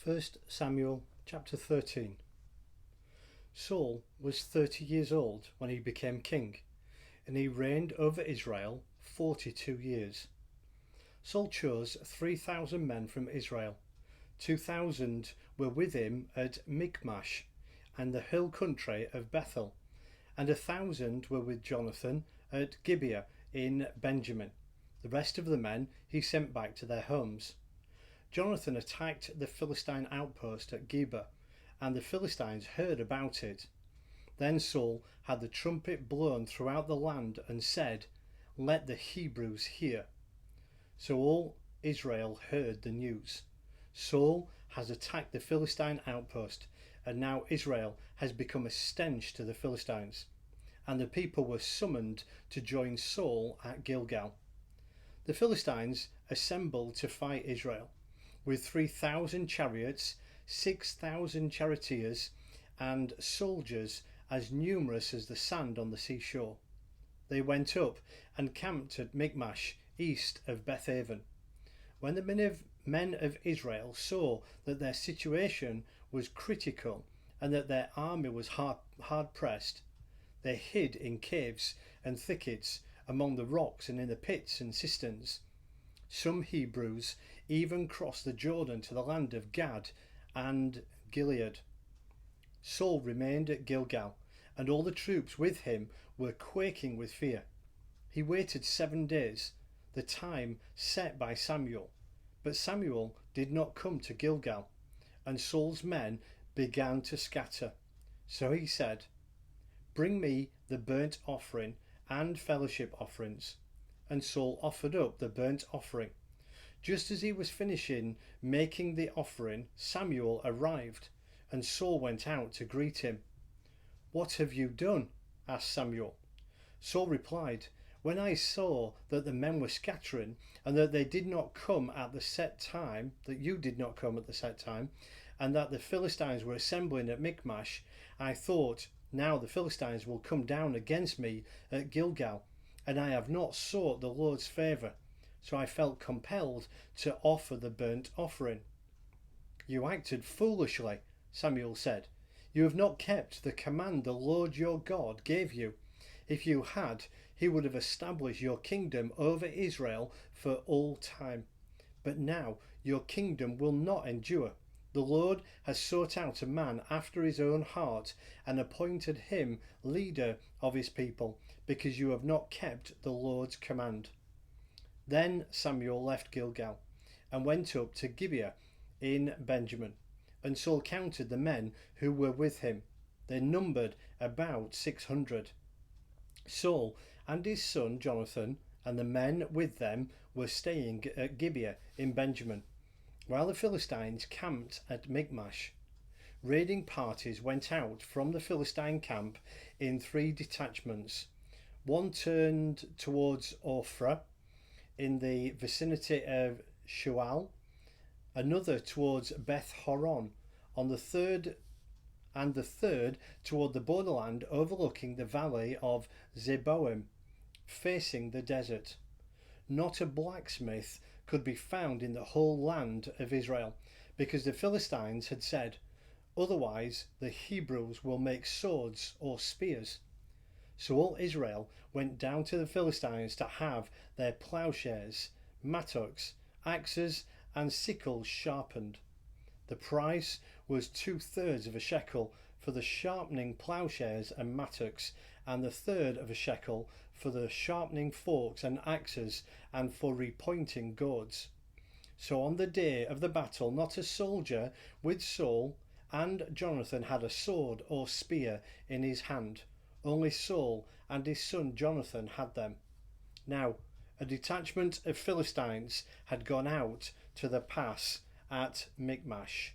1 Samuel chapter 13. Saul was 30 years old when he became king, and he reigned over Israel 42 years. Saul chose 3,000 men from Israel. 2,000 were with him at Micmash and the hill country of Bethel, and 1,000 were with Jonathan at Gibeah in Benjamin. The rest of the men he sent back to their homes. Jonathan attacked the Philistine outpost at Geba, and the Philistines heard about it. Then Saul had the trumpet blown throughout the land and said, "Let the Hebrews hear." So all Israel heard the news. Saul has attacked the Philistine outpost, and now Israel has become a stench to the Philistines. And the people were summoned to join Saul at Gilgal. The Philistines assembled to fight Israel, with 3,000 chariots, 6,000 charioteers, and soldiers as numerous as the sand on the seashore. They went up and camped at Micmash, east of Beth Aven. When the men of Israel saw that their situation was critical and that their army was hard pressed, they hid in caves and thickets among the rocks and in the pits and cisterns. Some Hebrews even crossed the Jordan to the land of Gad and Gilead. Saul remained at Gilgal, and all the troops with him were quaking with fear. He waited 7 days, the time set by Samuel, but Samuel did not come to Gilgal, and Saul's men began to scatter. So he said, "Bring me the burnt offering and fellowship offerings." And Saul offered up the burnt offering. Just as he was finishing making the offering, Samuel arrived, and Saul went out to greet him. "What have you done?" asked Samuel. Saul replied, "When I saw that the men were scattering, and that they did not come at the set time, that you did not come at the set time, and that the Philistines were assembling at Micmash, I thought, now the Philistines will come down against me at Gilgal, and I have not sought the Lord's favour. So I felt compelled to offer the burnt offering." "You acted foolishly," Samuel said. "You have not kept the command the Lord your God gave you. If you had, he would have established your kingdom over Israel for all time. But now your kingdom will not endure. The Lord has sought out a man after his own heart and appointed him leader of his people, because you have not kept the Lord's command." Then Samuel left Gilgal and went up to Gibeah in Benjamin, and Saul counted the men who were with him. They numbered about 600. Saul and his son Jonathan and the men with them were staying at Gibeah in Benjamin, while the Philistines camped at Micmash. Raiding parties went out from the Philistine camp in 3 detachments. One turned towards Ophrah in the vicinity of Shual, another towards Beth Horon, the third toward the borderland overlooking the Valley of Zeboim, facing the desert. Not a blacksmith could be found in the whole land of Israel, because the Philistines had said, "Otherwise the Hebrews will make swords or spears." So all Israel went down to the Philistines to have their plowshares, mattocks, axes, and sickles sharpened. The price was 2/3 of a shekel for the sharpening plowshares and mattocks, and 1/3 of a shekel for the sharpening forks and axes, and for repointing goads. So on the day of the battle, not a soldier with Saul and Jonathan had a sword or spear in his hand. Only Saul and his son Jonathan had them. Now a detachment of Philistines had gone out to the pass at Micmash.